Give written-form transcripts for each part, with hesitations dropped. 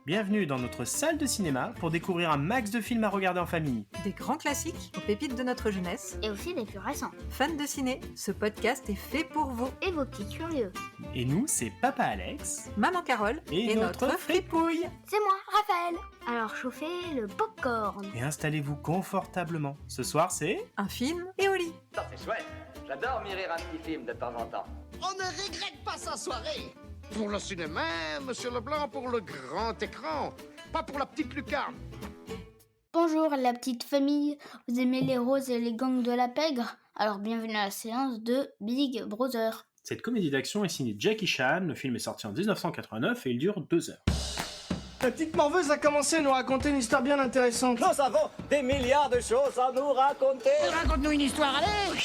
Bienvenue dans notre salle de cinéma pour découvrir un max de films à regarder en famille. Des grands classiques aux pépites de notre jeunesse. Et aussi des plus récents. Fans de ciné, ce podcast est fait pour vous. Et vos petits curieux. Et nous, c'est Papa Alex Maman Carole et notre fripouille. C'est moi, Raphaël. Alors chauffez le popcorn. Et installez-vous confortablement. Ce soir, c'est... Un film et au lit. Ça c'est chouette. J'adore m'y rire un petit film de temps en temps. On ne regrette pas sa soirée. Pour le cinéma, Monsieur Leblanc, pour le grand écran, pas pour la petite lucarne. Bonjour la petite famille, vous aimez les roses et les gangs de la pègre? Alors bienvenue à la séance de Big Brother. Cette comédie d'action est signée Jackie Chan, le film est sorti en 1989 et il dure 2 heures. La petite morveuse a commencé à nous raconter une histoire bien intéressante. Nous avons des milliards de choses à nous raconter. Raconte-nous une histoire, allez.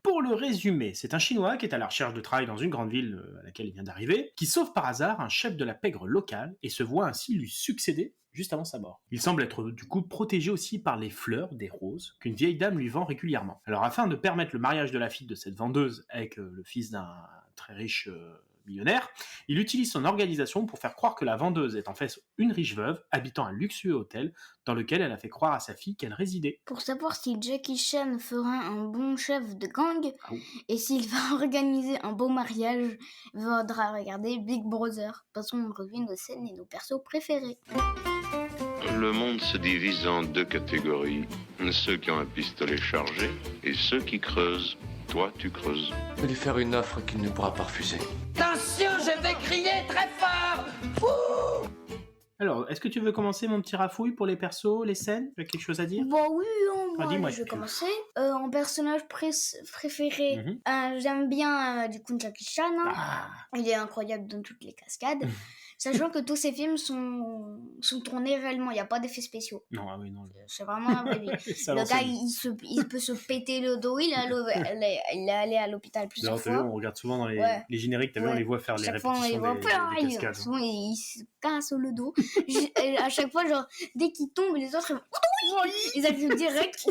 Pour le résumer, c'est un Chinois qui est à la recherche de travail dans une grande ville à laquelle il vient d'arriver, qui sauve par hasard un chef de la pègre locale et se voit ainsi lui succéder juste avant sa mort. Il semble être du coup protégé aussi par les fleurs, des roses, qu'une vieille dame lui vend régulièrement. Alors afin de permettre le mariage de la fille de cette vendeuse avec le fils d'un très riche millionnaire, il utilise son organisation pour faire croire que la vendeuse est en fait une riche veuve habitant un luxueux hôtel dans lequel elle a fait croire à sa fille qu'elle résidait. Pour savoir si Jackie Chan fera un bon chef de gang oui. et s'il va organiser un beau mariage, il faudra regarder Big Brother. De toute façon, on revient nos scènes et nos persos préférés. Le monde se divise en 2 catégories. Ceux qui ont un pistolet chargé et ceux qui creusent. Toi, tu creuses. Je vais lui faire une offre qu'il ne pourra pas refuser. Attention, je vais crier très fort. Alors, est-ce que tu veux commencer mon petit rafouille pour les persos, les scènes? Tu as quelque chose à dire? Bon oui, moi, dis-moi je vais si tu veux. commencer. En personnage préféré, j'aime bien du coup Jackie Chan. Ah. Il est incroyable dans toutes les cascades. Sachant que tous ces films sont tournés réellement, il n'y a pas d'effets spéciaux. Non, ah oui, non. C'est vraiment un vrai vie. Ça, Le non, gars, c'est- il peut se péter le dos, il est allé à l'hôpital plusieurs D'ailleurs, t'as vu, fois. on regarde souvent dans les génériques, t'as vu, Ouais. on les voit faire les Chaque fois, on les répétitions voit des pareil. cascades. Souvent, il se casse le dos. Et à chaque fois, genre, dès qu'il tombe, les autres, ils arrivent direct.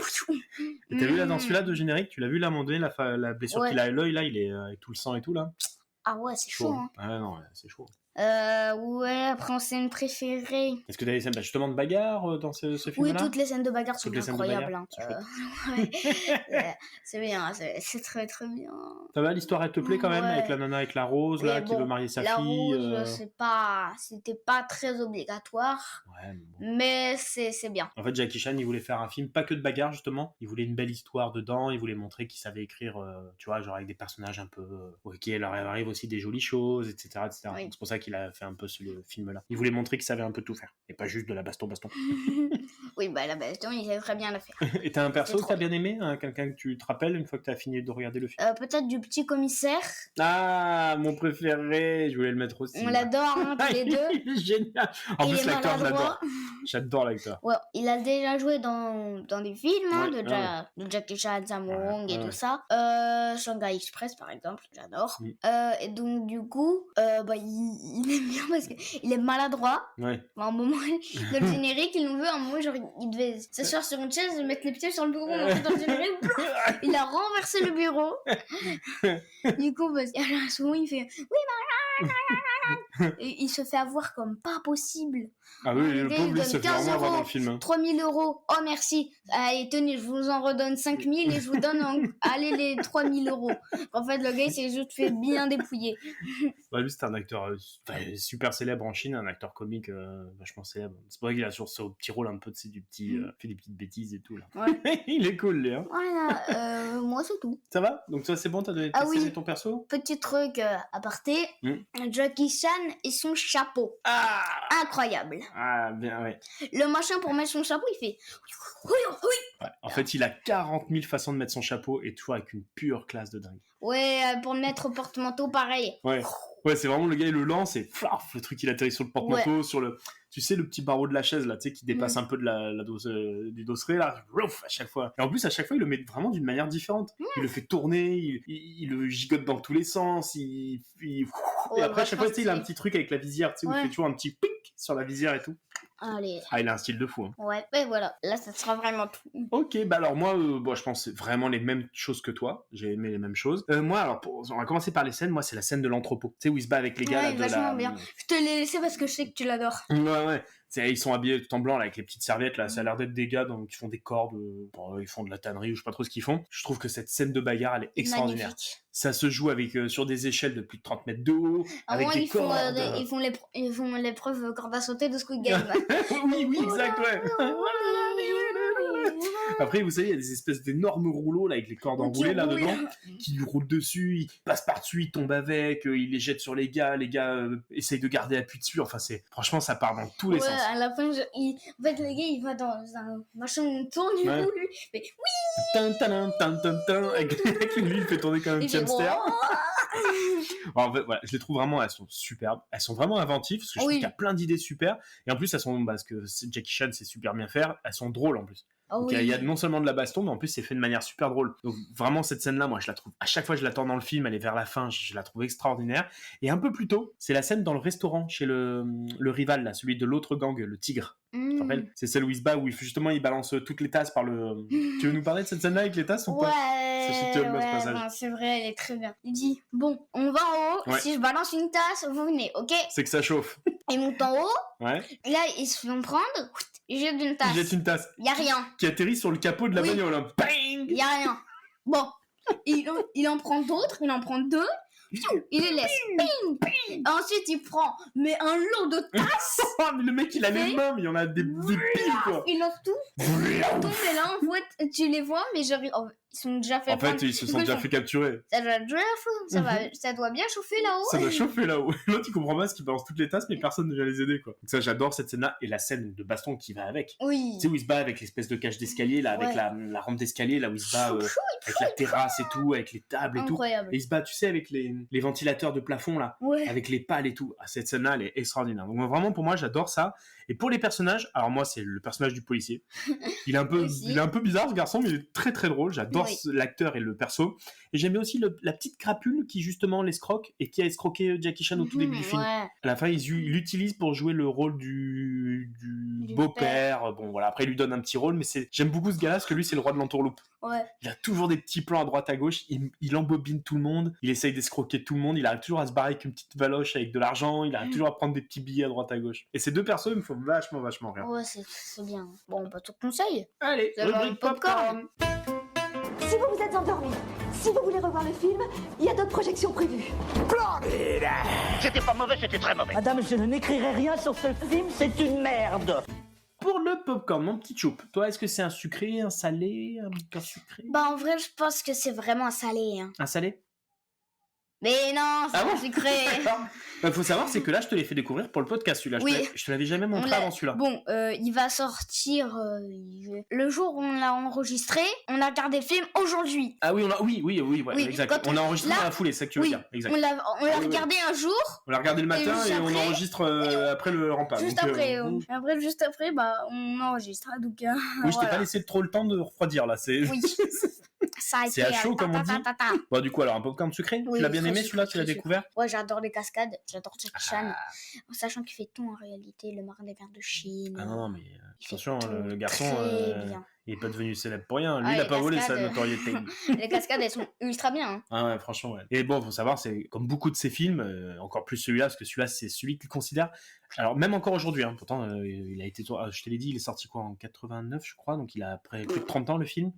Et t'as vu là, dans celui-là de générique, tu l'as vu là, à un moment donné, la blessure Ouais. qu'il a à l'œil, là, il est avec tout le sang et tout, là. Ah ouais, c'est chaud, hein. Ah non, c'est chaud. Ouais, après, en scène préférée. Est-ce que t'as des scènes justement de bagarre dans ce Oui, film-là? toutes les scènes de bagarre sont Toutes les scènes de incroyables. bagarre, Hein. Ouais, c'est bien, c'est très très bien. Ça va, l'histoire, elle te plaît quand même, Ouais. avec la nana avec la rose, là, Mais qui bon, veut marier sa la fille rose, c'était pas très obligatoire, Ouais, mais bon. mais c'est bien. En fait, Jackie Chan, il voulait faire un film pas que de bagarre, justement. Il voulait une belle histoire dedans, il voulait montrer qu'il savait écrire, tu vois, genre avec des personnages un peu... ok, il leur arrive aussi des jolies choses, etc. etc. Oui. Donc, c'est pour ça qu'il a fait un peu ce film-là. Il voulait montrer qu'il savait un peu tout faire, et pas juste de la baston-baston. Oui, bah la baston, il sait très bien la faire. Et t'as un perso C'est que trop t'as bien aimé, hein, quelqu'un que tu te rappelles une fois que t'as fini de regarder le film? Peut-être du petit commissaire, Ah, mon préféré, je voulais le mettre aussi. on l'adore, hein, tous les deux. Il est génial. En Il plus, est l'acteur, je l'adore. maladroit. J'adore l'acteur. Ouais, il a déjà joué dans des films hein, Ouais, de Jackie Chan, Sammo Hung et ouais. tout ça. Shanghai Express par exemple, j'adore. Mm. Et donc du coup, bah il aime bien parce que il est maladroit. Ouais. À un moment, dans le générique, il nous veut un moment, genre il devait s'asseoir sur une chaise, mettre les pieds sur le bureau, monter dans le générique, plouf, il a renversé le bureau. Du coup, parce qu'à ce moment, il fait oui, et il se fait avoir comme pas possible. Ah oui, le L'idée, pauvre, il lui, donne se fait 15 vraiment avoir dans euros, le film. Hein. 3000 euros, oh merci. Allez, tenez, je vous en redonne 5000 et je vous donne, allez, les 3000 euros. En fait, le gars, il s'est juste fait bien dépouiller. Bah, lui, c'est un acteur super célèbre en Chine, un acteur comique vachement célèbre. C'est pour ça qu'il a sur ce petit rôle un peu, tu sais, du petit, fait des petites bêtises et tout, là. Ouais. Il est cool, lui, hein. Voilà, moi, c'est tout. Ça va? Donc, toi, c'est bon, t'as donné ta Ah oui. scène et ton perso? Petit truc aparté, Jackie Chan et son chapeau. Ah! Incroyable. Ah, bien, ouais. Le machin pour mettre son chapeau, il fait oui, oui. Ouais. En fait, il a 40 000 façons de mettre son chapeau et toujours avec une pure classe de dingue. Ouais, pour le mettre au porte-manteau, pareil. Ouais. Ouais, c'est vraiment le gars, il le lance et flaf, le truc, il atterrit sur le porte-manteau, sur le, tu sais, le petit barreau de la chaise, là, tu sais, qui dépasse un peu de la dose, du dosseret, là, ouf, à chaque fois. Et en plus, à chaque fois, il le met vraiment d'une manière différente. Il le fait tourner, il le gigote dans tous les sens, et après, à chaque fois, tu sais, il a un petit truc avec la visière, tu sais, où il fait toujours un petit pink sur la visière et tout. Allez. Ah, il a un style de fou. Hein. Ouais, voilà. Là, ça sera vraiment tout. Ok, bah alors moi, je pense vraiment les mêmes choses que toi. J'ai aimé les mêmes choses. Moi, alors, on va commencer par les scènes. Moi, c'est la scène de l'entrepôt. Tu sais, où il se bat avec les gars là, de vachement la... bien. Je te l'ai laissé parce que je sais que tu l'adores. Ouais. Ils sont habillés tout en blanc là, avec les petites serviettes là. Ça a l'air d'être des gars qui font des cordes. Ils font de la tannerie ou je sais pas trop ce qu'ils font. Je trouve que cette scène de bagarre, elle est extraordinaire. Magnifique. Ça se joue sur des échelles de plus de 30 mètres de haut. Avec des cordes. Ils font l'épreuve corde à sauter de Squid Game. oui, exact, ouais. Après, vous savez, il y a des espèces d'énormes rouleaux là, avec les cordes enroulées là-dedans, qui lui roulent dessus, ils passent par-dessus, ils tombent avec, ils les jettent sur les gars essayent de garder appui dessus. Enfin, franchement, ça part dans tous les sens. À la fin, en fait, le gars, il va dans un machin où on tourne, du coup, lui, il fait avec lui, il fait tourner comme un petit hamster. En fait, voilà, je les trouve vraiment, elles sont superbes, elles sont vraiment inventives, parce que je trouve qu'il y a plein d'idées super, et en plus, elles sont, parce que Jackie Chan sait super bien faire, elles sont drôles en plus. Donc il y a non seulement de la baston, mais en plus c'est fait de manière super drôle. Donc vraiment cette scène-là, moi je la trouve, à chaque fois que je l'attends dans le film, elle est vers la fin, je la trouve extraordinaire. Et un peu plus tôt, c'est la scène dans le restaurant chez le rival, là, celui de l'autre gang, le tigre. Tu te rappelles ? C'est celle où il se bat, où justement il balance toutes les tasses par le... Tu veux nous parler de cette scène-là avec les tasses ou pas ? C'est vrai, elle est très bien. Il dit, bon, on va en haut, si je balance une tasse, vous venez, ok ? C'est que ça chauffe. Il monte en haut, là ils se font prendre, il jette une tasse. Y a rien. Qui atterrit sur le capot de la bagnole. Hein. Bang ! Y a rien. Bon, il en prend d'autres, il en prend deux, il les laisse. Ping. Ensuite il prend un lot de tasses. Mais le mec il a les mains, mais il y en a des piles quoi. Il lance tout. Et là en fait tu les vois, mais genre, ils sont déjà fait prendre. En fait ils se sont déjà fait capturer. Ça doit bien chauffer là-haut. Ça doit chauffer là-haut. L'autre il comprend pas ce qu'il balance toutes les tasses, mais personne ne vient les aider quoi. Donc ça j'adore cette scène-là, et la scène de baston qui va avec. Oui. Tu sais où il se bat avec l'espèce de cage d'escalier là, avec la rampe d'escalier là où il se bat avec la terrasse et tout, avec les tables et Incroyable. tout. Et il se bat, tu sais, avec les ventilateurs de plafond là, avec les pales et tout. Ah, cette scène-là elle est extraordinaire. Donc vraiment pour moi j'adore ça. Et pour les personnages, alors moi c'est le personnage du policier. Il est un peu bizarre ce garçon, mais il est très très drôle. J'adore l'acteur et le perso. Et j'aime bien aussi la petite crapule qui justement l'escroque et qui a escroqué Jackie Chan au tout début du film. À la fin, il l'utilise pour jouer le rôle du beau-père. Bon voilà, après il lui donne un petit rôle, mais j'aime beaucoup ce gars-là parce que lui c'est le roi de l'entourloupe. Il a toujours des petits plans à droite à gauche, il embobine tout le monde, il essaye d'escroquer tout le monde, il arrive toujours à se barrer avec une petite valoche avec de l'argent, il arrive toujours à prendre des petits billets à droite à gauche. Et ces deux persos ils me font vachement rire. Ouais, c'est bien. Bon, bah, tout conseil. Allez, rubrique popcorn. Si vous vous êtes endormi, si vous voulez revoir le film, il y a d'autres projections prévues. C'était pas mauvais, c'était très mauvais. Madame, je n'écrirai rien sur ce film, c'est une merde. Pour le popcorn, mon petit choup, toi, est-ce que c'est un sucré, un salé, un beurre sucré ? Bah, en vrai, je pense que c'est vraiment un salé. Hein. Un salé ? Mais non, c'est un sucré. Il faut savoir, c'est que là, je te l'ai fait découvrir pour le podcast, celui-là. Je te l'avais jamais montré avant celui-là. Bon, il va sortir le jour où on l'a enregistré. On a regardé le film aujourd'hui. Ah oui, exact. On a enregistré dans la foulée, c'est ça que tu veux dire. Exact. On l'a regardé un jour. On l'a regardé le matin et on enregistre après le repas. Juste après, bah, on enregistre. Donc, oui, je t'ai pas laissé trop le temps de refroidir là. Oui. C'est à chaud comme on dit. Bon, du coup, alors un popcorn sucré, tu l'as bien aimé celui-là, tu l'as découvert ? Ouais, j'adore les cascades, j'adore Jackie Chan. Sachant qu'il fait tout en réalité, le marin des mers de Chine. Ah non, mais attention, le garçon, bien. il est pas devenu célèbre pour rien. Lui, il a pas volé sa notoriété. Les cascades, elles sont ultra bien. Hein. Ah ouais, franchement, ouais. Et bon, faut savoir, c'est comme beaucoup de ses films, encore plus celui-là, parce que celui-là, c'est celui qu'il considère. Alors, même encore aujourd'hui, hein, pourtant, il a été. Je te l'ai dit, il est sorti quoi en 89, je crois, donc il a après plus de 30 ans le film.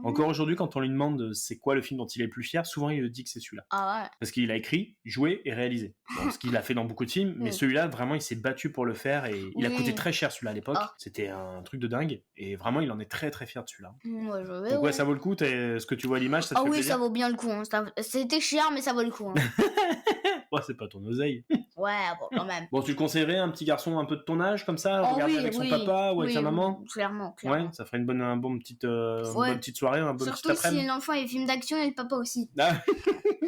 Encore aujourd'hui, quand on lui demande c'est quoi le film dont il est le plus fier, souvent il dit que c'est celui-là. Ah ouais. Parce qu'il a écrit, joué et réalisé. Bon, ce qu'il a fait dans beaucoup de films, mais celui-là, vraiment, il s'est battu pour le faire et il a coûté très cher celui-là à l'époque. C'était un truc de dingue et vraiment, il en est très très fier de celui-là. Donc ouais, ça vaut le coup. Ce que tu vois à l'image, ça te fait plaisir. Ça vaut bien le coup. Hein. C'était cher, mais ça vaut le coup. Hein. Ouais, c'est pas ton oseille. Ouais, bon, quand même. Bon, tu le conseillerais à un petit garçon un peu de ton âge, comme ça, regarder avec son papa ou avec sa maman ? Clairement. Ouais, ça ferait une bonne petite soirée, un bon petit après-midi. Surtout si l'enfant est film d'action et le papa aussi.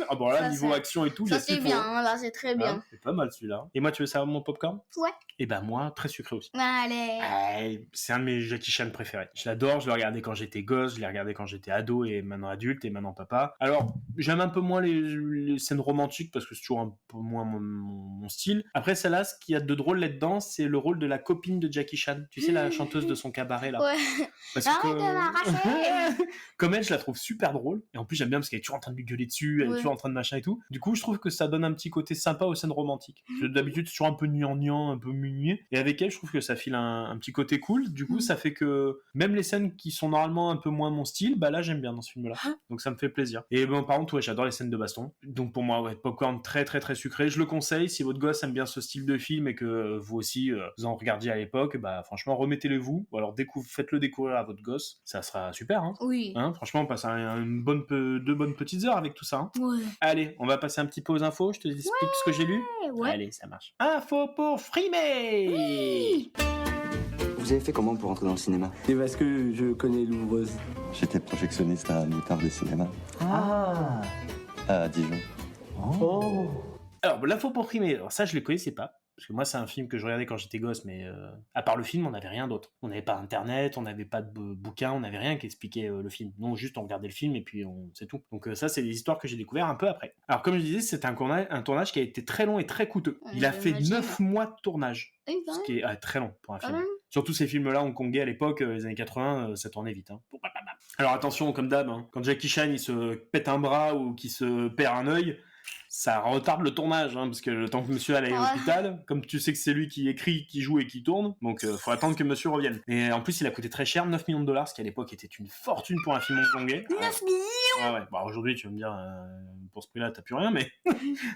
Ah bon, là, niveau action et tout, ça c'est bien, là c'est très bien. Et pas mal celui-là. Et moi, tu veux savoir mon popcorn? Ouais. Et ben moi, très sucré aussi. Allez. C'est un de mes Jackie Chan préférés. Je l'adore, je le regardais quand j'étais gosse, je l'ai regardé quand j'étais ado et maintenant adulte et maintenant papa. Alors, j'aime un peu moins les scènes romantiques parce que c'est toujours un peu moins mon style. Après, celle-là, ce qu'il y a de drôle là-dedans, c'est le rôle de la copine de Jackie Chan. Tu sais, la chanteuse de son cabaret, là. Ouais. Parce Arrête de m'arracher. Comme elle, je la trouve super drôle. Et en plus, j'aime bien parce qu'elle est toujours en train de lui gueuler dessus, elle est toujours en train de machin et tout. Du coup, je trouve que ça donne un petit côté sympa aux scènes romantiques. Parce que d'habitude, c'est toujours un peu gnangnan, un peu mignon. Et avec elle, je trouve que ça file un petit côté cool. Du coup, ça fait que même les scènes qui sont normalement un peu moins mon style, bah là, j'aime bien dans ce film-là. Donc ça me fait plaisir. Et bon, par contre, ouais, j'adore les scènes de baston. Donc pour moi, ouais, popcorn très très très sucré. Je le conseille si votre gosse aime bien ce style de film et que vous aussi vous en regardiez à l'époque, bah franchement, remettez-le vous. Ou alors faites-le découvrir à votre gosse. Ça sera super, hein. Oui. Hein, franchement, on passe deux bonnes petites heures avec tout ça. Hein. Ouais. Allez, on va passer un petit peu aux infos. Je te explique ce que j'ai lu. Ouais. Allez, ça marche. Info pour Frimé. Oui. Vous avez fait comment pour entrer dans le cinéma? Et parce que je connais l'ouvreuse. J'étais projectionniste à Mitard des cinémas. Ah. À Dijon. Oh. Alors, l'info pour Frimé, alors ça, je ne le connaissais pas. Parce que moi, c'est un film que je regardais quand j'étais gosse, mais à part le film, on n'avait rien d'autre. On n'avait pas Internet, on n'avait pas de bouquin, on n'avait rien qui expliquait le film. Non, juste on regardait le film et puis c'est tout. Donc ça, c'est des histoires que j'ai découvertes un peu après. Alors comme je disais, c'est un tournage qui a été très long et très coûteux. Il a fait 9 mois de tournage, ce qui est très long pour un film. Surtout ces films-là hongkongais à l'époque, les années 80, ça tournait vite. Hein. Alors attention, comme d'hab, hein, quand Jackie Chan il se pète un bras ou qu'il se perd un œil, ça retarde le tournage, hein, parce que le temps que monsieur aille à l'hôpital, comme tu sais que c'est lui qui écrit, qui joue et qui tourne, donc faut attendre que monsieur revienne. Et en plus, il a coûté très cher, 9 millions de dollars, ce qui à l'époque était une fortune pour un film hongkongais. 9 millions. Ouais. Bah, aujourd'hui, tu vas me dire, pour ce prix-là, t'as plus rien, mais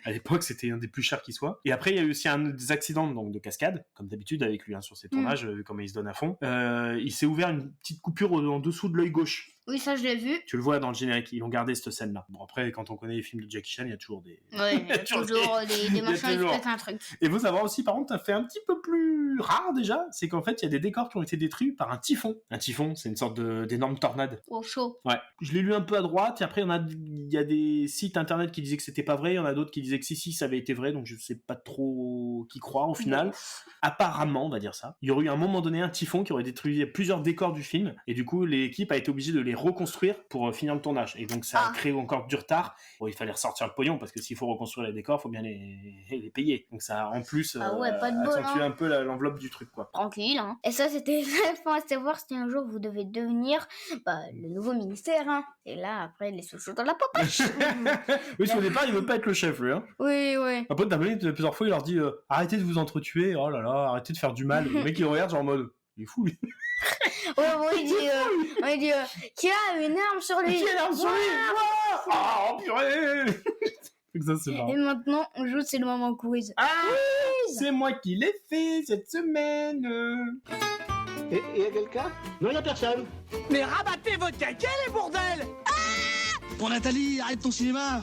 à l'époque, c'était un des plus chers qui soit. Et après, il y a eu aussi des accidents donc, de cascade, comme d'habitude avec lui, hein, sur ses tournages, vu comment il se donne à fond. Il s'est ouvert une petite coupure en dessous de l'œil gauche. Oui, ça, je l'ai vu. Tu le vois dans le générique, ils ont gardé cette scène-là. Bon, après, quand on connaît les films de Jackie Chan, il y a toujours des... Ouais, il y a toujours des machins, ils pètent un truc. Et vous savoir aussi, par contre, ça fait un petit peu plus rare déjà, c'est qu'en fait, il y a des décors qui ont été détruits par un typhon. Un typhon, c'est une sorte d'énorme tornade. Oh, chaud. Ouais. Je l'ai lu un peu à droite, et après, il y a des sites internet qui disaient que c'était pas vrai, il y en a d'autres qui disaient que si, ça avait été vrai, donc je sais pas trop qui croire au final. Apparemment, on va dire ça. Il y aurait eu à un moment donné un typhon qui aurait détruit plusieurs décors du film, et du coup, l'équipe a été obligée de les reconstruire pour finir le tournage. Et donc, ça a créé encore du retard. Bon, il fallait ressortir le pognon, parce que s'il faut reconstruire les décors, il faut bien les payer. Donc, ça a en plus accentué un peu l'enveloppe du truc, quoi. Tranquille, hein. Et ça, c'était pour savoir si un jour vous devez devenir le nouveau ministère, hein. Et là, après, les sous-chauds dans la popoche. Oui, parce qu'au départ, il veut pas être le chef, lui, hein. Oui. Après, plusieurs fois, il leur dit arrêtez de vous entretuer, oh là là, arrêtez de faire du mal. Le mec, il regarde, genre en mode il est fou, lui. Il dit qui a une arme sur lui. Qui a une arme sur lui? Oh, purée. Ça, c'est marrant. Et maintenant, on joue, c'est le moment quiz. Ah, c'est moi qui l'ai fait cette semaine. Et y a quelqu'un? Non, y'a personne. Mais rabattez votre caquet, les bordels! Bon, Nathalie, arrête ton cinéma.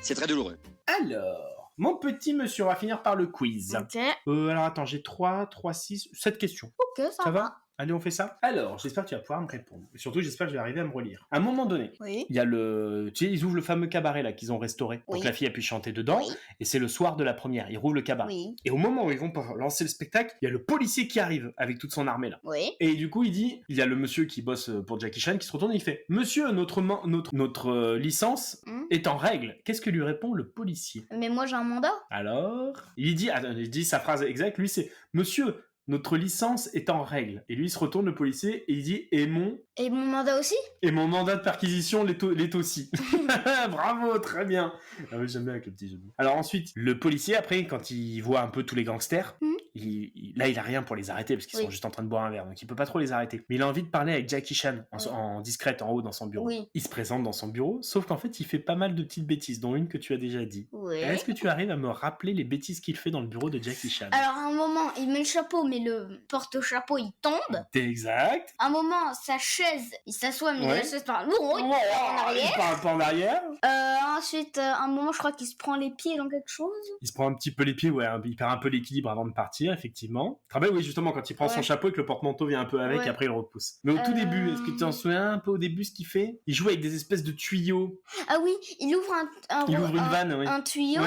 C'est très douloureux. Alors, mon petit monsieur, on va finir par le quiz. Ok. Alors attends, j'ai 7 questions. Ok, ça va. Allez, on fait ça. Alors, j'espère que tu vas pouvoir me répondre. Et surtout, j'espère que je vais arriver à me relire. À un moment donné, Oui. il y a tu sais, ils ouvrent le fameux cabaret là qu'ils ont restauré pour que la fille a pu chanter dedans. Oui. Et c'est le soir de la première. Ils rouvrent le cabaret. Oui. Et au moment où ils vont lancer le spectacle, il y a le policier qui arrive avec toute son armée là. Oui. Et du coup, il y a le monsieur qui bosse pour Jackie Chan qui se retourne et il fait Monsieur, notre licence est en règle. Qu'est-ce que lui répond le policier? Mais moi, j'ai un mandat. Alors, il dit sa phrase exacte. Lui, c'est Monsieur, notre licence est en règle. Et lui, il se retourne, le policier, et il dit Et mon mandat aussi? Et mon mandat de perquisition l'est aussi. Bravo, très bien. Ah oui, j'aime bien avec le petit jeu de mots. Alors ensuite, le policier, après, quand il voit un peu tous les gangsters, là, il a rien pour les arrêter, parce qu'ils sont juste en train de boire un verre, donc il peut pas trop les arrêter. Mais il a envie de parler avec Jackie Chan, en discrète, en haut, dans son bureau. Oui. Il se présente dans son bureau, sauf qu'en fait, il fait pas mal de petites bêtises, dont une que tu as déjà dit. Oui. Est-ce que tu arrives à me rappeler les bêtises qu'il fait dans le bureau de Jackie Chan? Alors, à un moment, il met le chapeau, mais le porte-chapeau, il tombe. Exact. À un moment, sa chaise, il s'assoit, mais la chaise part en arrière. Il part un peu en arrière. Ensuite, à un moment, je crois qu'il se prend les pieds dans quelque chose. Il se prend un petit peu les pieds, ouais, il perd un peu l'équilibre avant de partir. partir, effectivement. Tu te rappelles, oui, justement, quand il prend son chapeau et que le porte-manteau vient un peu avec, et après il le repousse. Mais au tout début, est-ce que tu t'en souviens un peu au début ce qu'il fait? Il joue avec des espèces de tuyaux. Ah oui, il ouvre une vanne, oui. un tuyau,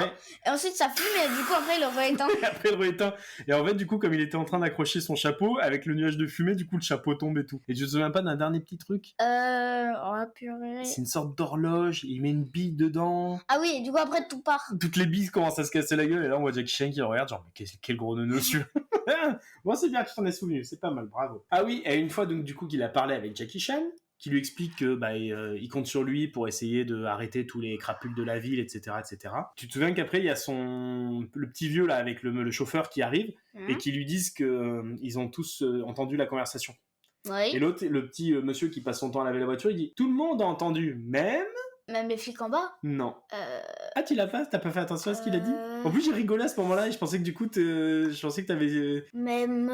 et ensuite ça fume, et du coup après il le rééteint. Après il le rééteint. Et en fait, du coup, comme il était en train d'accrocher son chapeau, avec le nuage de fumée, du coup, le chapeau tombe et tout. Et tu te souviens pas d'un dernier petit truc? Purée. C'est une sorte d'horloge, il met une bille dedans. Ah oui, et du coup après tout part. Toutes les billes commencent à se casser la gueule, et là on voit Jackie Chan qui le regarde, genre, mais quel gros neuneu celui-là. Bon, c'est bien que tu t'en aies souvenu, c'est pas mal, bravo. Ah oui, et une fois donc du coup qu'il a parlé avec Jackie Chan, qui lui explique que il compte sur lui pour essayer de arrêter tous les crapules de la ville, etc., etc. Tu te souviens qu'après il y a le petit vieux là avec le chauffeur qui arrive et qui lui disent que ils ont tous entendu la conversation. Oui. Et l'autre, le petit monsieur qui passe son temps à laver la voiture, il dit tout le monde a entendu, même les flics en bas. Non. Ah, t'as pas fait attention à ce qu'il a dit? En plus, j'ai rigolé à ce moment-là et je pensais que du coup, je pensais que t'avais... Même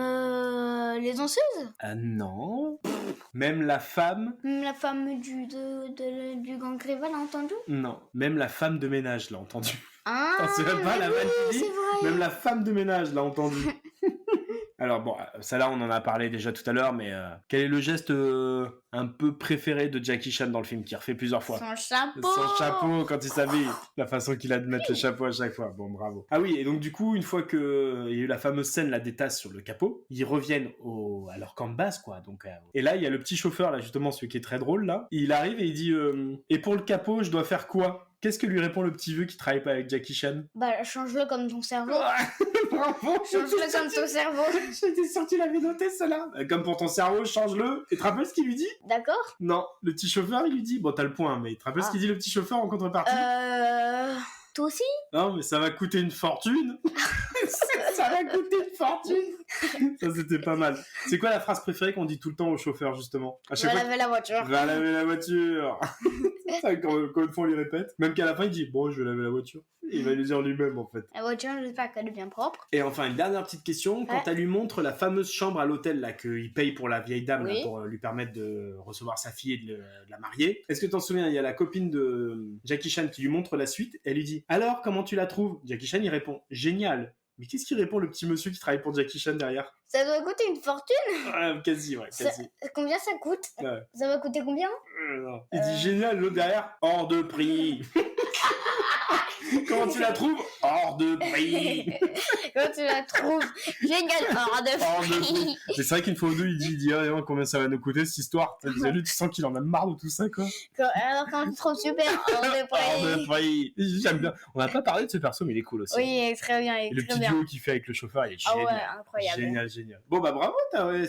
les danseuses? Ah non. Même la femme... Même la femme du gang rival a entendu? Non. Même la femme de ménage l'a entendu. Ah, c'est même pas la vanne qui dit. vrai. Même la femme de ménage l'a entendu. Alors bon, ça là on en a parlé déjà tout à l'heure, mais quel est le geste un peu préféré de Jackie Chan dans le film, qui refait plusieurs fois? Son chapeau. Son chapeau quand il s'habille, la façon qu'il a de mettre le chapeau à chaque fois, bon bravo. Ah oui, et donc du coup, une fois qu'il y a eu la fameuse scène, la des tasses sur le capot, ils reviennent à leur camp de base, quoi. Donc, et là, il y a le petit chauffeur, là justement, celui qui est très drôle, là, il arrive et il dit et pour le capot, je dois faire quoi? Qu'est-ce que lui répond le petit vieux qui travaille pas avec Jackie Chan? Bah, change-le comme ton cerveau. Bravo! Change-le comme ton cerveau. J'étais sûr que tu l'avais noté, celle-là. Comme pour ton cerveau, change-le. Et tu te rappelles ce qu'il lui dit? D'accord. Non, le petit chauffeur, il lui dit... Bon, t'as le point, mais tu te rappelles ce qu'il dit le petit chauffeur en contrepartie? Toi aussi? Non, mais ça va coûter une fortune. Ça va coûter une fortune. Ça, c'était pas mal. C'est quoi la phrase préférée qu'on dit tout le temps au chauffeur, justement? Va laver la voiture. Va laver la voiture. Quand une fois on lui répète, même qu'à la fin il dit bon, je vais laver la voiture. Il va le dire lui-même en fait. La voiture, j'espère qu'elle est bien propre. Et enfin, une dernière petite question. Quand elle lui montre la fameuse chambre à l'hôtel là qu'il paye pour la vieille dame là, pour lui permettre de recevoir sa fille et de la marier, est-ce que t'en souviens? Il y a la copine de Jackie Chan qui lui montre la suite. Elle lui dit alors comment tu la trouves? Jackie Chan il répond génial. Mais qu'est-ce qu'il répond le petit monsieur qui travaille pour Jackie Chan derrière? Ça doit coûter une fortune. Quasi. Combien ça coûte? Ça va coûter combien? Non. Il dit génial, l'autre derrière, hors de prix. Comment tu la trouves? Hors de prix. Comment tu la trouves? Génial, hors de prix. C'est vrai qu'une fois ou deux, il dit ah, combien ça va nous coûter cette histoire. Tu sens qu'il en a marre de tout ça, quoi. Alors quand tu trouves super, hors de prix. Hors de prix. J'aime bien. On n'a pas parlé de ce perso, mais il est cool aussi. Oui, il est très bien. Et le petit duo qu'il fait avec le chauffeur, il est génial. Ah ouais, incroyable. Génial. Bon bah bravo,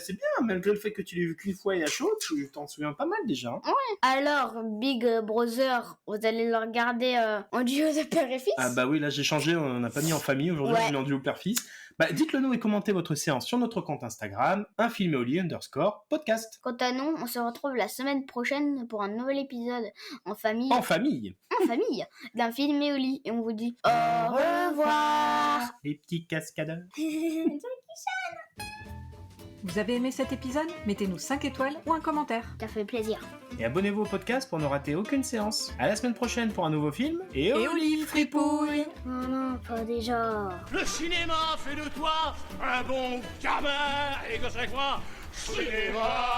c'est bien. Malgré le fait que tu l'aies vu qu'une fois et à chaud, tu t'en souviens pas mal déjà. Hein. Ouais. Alors, Big Brother, vous allez le regarder en duo de père et fils? Ah bah oui, là j'ai changé, on n'a pas mis en famille, aujourd'hui on est mis en duo père-fils. Bah dites-le nous et commentez votre séance sur notre compte Instagram, _podcast. Quant à nous, on se retrouve la semaine prochaine pour un nouvel épisode en famille. En famille d'un film et au lit. Et on vous dit au revoir. Les petits cascadeurs. Vous avez aimé cet épisode? Mettez-nous 5 étoiles ou un commentaire. Ça fait plaisir. Et abonnez-vous au podcast pour ne rater aucune séance. À la semaine prochaine pour un nouveau film. Et au lit, fripouille. Non, pas déjà. Le cinéma fait de toi un bon gamin. Et que c'est quoi? Cinéma.